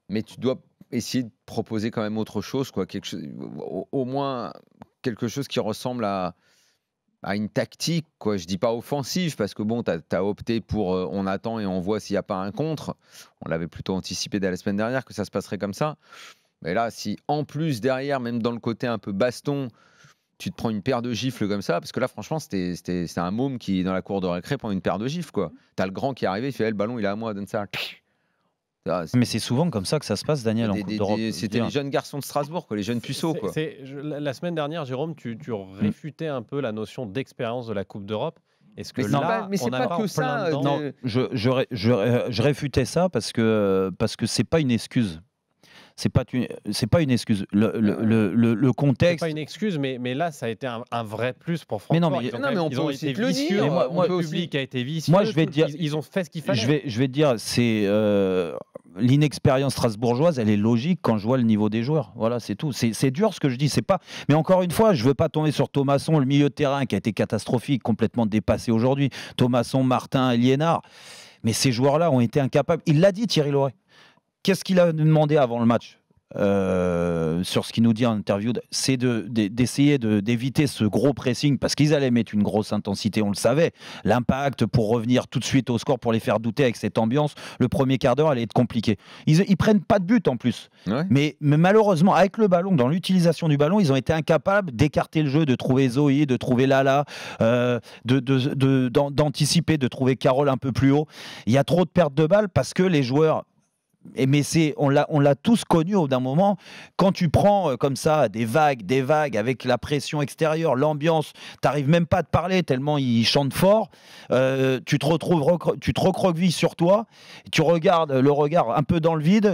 mais tu dois essayer de proposer quand même autre chose, quoi. Au moins quelque chose qui ressemble à une tactique, quoi. Je dis pas offensive, parce que bon, tu as opté pour on attend et on voit s'il n'y a pas un contre. On l'avait plutôt anticipé dès la semaine dernière que ça se passerait comme ça. Mais là, si en plus derrière, même dans le côté un peu baston, tu te prends une paire de gifles comme ça, parce que là, franchement, c'était un môme qui, dans la cour de récré, prend une paire de gifles, quoi. T'as le grand qui est arrivé, il fait le ballon, il est à moi, donne ça. Mais c'est souvent comme ça que ça se passe, Daniel, en Coupe d'Europe. C'était les jeunes garçons de Strasbourg, quoi, les jeunes puceaux, quoi. La semaine dernière, Jérôme, tu réfutais un peu la notion d'expérience de la Coupe d'Europe. Est-ce que mais c'est pas que ça. Non, je réfutais ça parce que c'est pas une excuse. C'est pas une excuse. Le contexte. C'est pas une excuse, mais là, ça a été un vrai plus pour Francfort. Mais non, mais ils ont été vicieux. Le public a été vicieux. Moi, je vais te dire, ils ont fait ce qu'il fallait. Je vais te dire, c'est l'inexpérience strasbourgeoise, elle est logique quand je vois le niveau des joueurs. Voilà, c'est tout. C'est dur ce que je dis. C'est pas. Mais encore une fois, je veux pas tomber sur Thomasson, le milieu de terrain qui a été catastrophique, complètement dépassé aujourd'hui. Thomasson, Martin, Liénard. Mais ces joueurs-là ont été incapables. Il l'a dit, Thierry Laurey. Qu'est-ce qu'il a demandé avant le match sur ce qu'il nous dit en interview, c'est d'essayer d'éviter ce gros pressing, parce qu'ils allaient mettre une grosse intensité, on le savait. L'impact pour revenir tout de suite au score, pour les faire douter avec cette ambiance, le premier quart d'heure allait être compliqué. Ils prennent pas de but en plus. Ouais. Mais malheureusement, avec le ballon, dans l'utilisation du ballon, ils ont été incapables d'écarter le jeu, de trouver Zoé, de trouver Lala, d'anticiper, de trouver Carole un peu plus haut. Il y a trop de pertes de balles parce que les joueurs. Mais on l'a tous connu au bout d'un moment. Quand tu prends comme ça des vagues avec la pression extérieure, l'ambiance, t'arrives même pas à te parler tellement ils chantent fort. Tu te recroquevilles sur toi, tu regardes le regard un peu dans le vide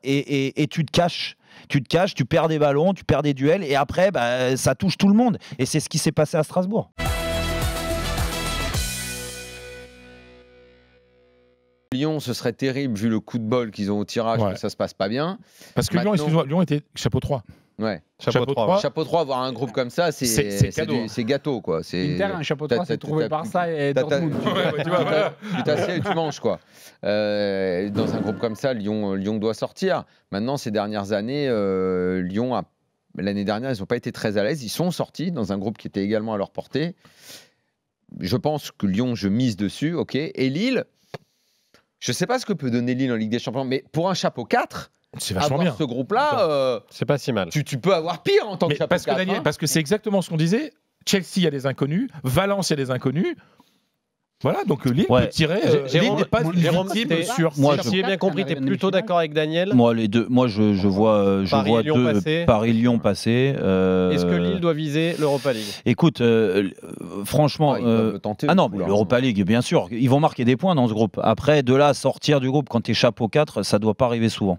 et tu te caches. Tu perds des ballons, tu perds des duels et après ça touche tout le monde. Et c'est ce qui s'est passé à Strasbourg. Lyon, ce serait terrible vu le coup de bol qu'ils ont au tirage, que ça se passe pas bien. Parce que Lyon était chapeau 3. Ouais. Chapeau 3, avoir un groupe comme ça, c'est gâteau, quoi. Inter, un chapeau 3, c'est trouvé par ça et Dortmund. Tu t'assieds et tu manges, quoi. Dans un groupe comme ça, Lyon doit sortir. Maintenant, ces dernières années, Lyon, l'année dernière, ils n'ont pas été très à l'aise. Ils sont sortis dans un groupe qui était également à leur portée. Je pense que Lyon, je mise dessus, ok. Et Lille, je ne sais pas ce que peut donner Lille en Ligue des Champions, mais pour un chapeau 4, c'est vachement bien. Ce groupe-là, c'est pas si mal. Tu peux avoir pire en tant que chapeau 4. Daniel, parce que c'est exactement ce qu'on disait. Chelsea, il y a des inconnus. Valence, il y a des inconnus. Voilà, donc Lille peut tirer. Lille n'est pas une victime sûre. Moi, si j'ai bien compris, tu es plutôt d'accord avec Daniel. Moi, les deux. Moi, je vois Paris-Lyon passer. Est-ce que Lille doit viser l'Europa League? Écoute, franchement, non, mais l'Europa League, bien sûr, ils vont marquer des points dans ce groupe. Après, de là, sortir du groupe quand tu es chapeau 4, ça doit pas arriver souvent.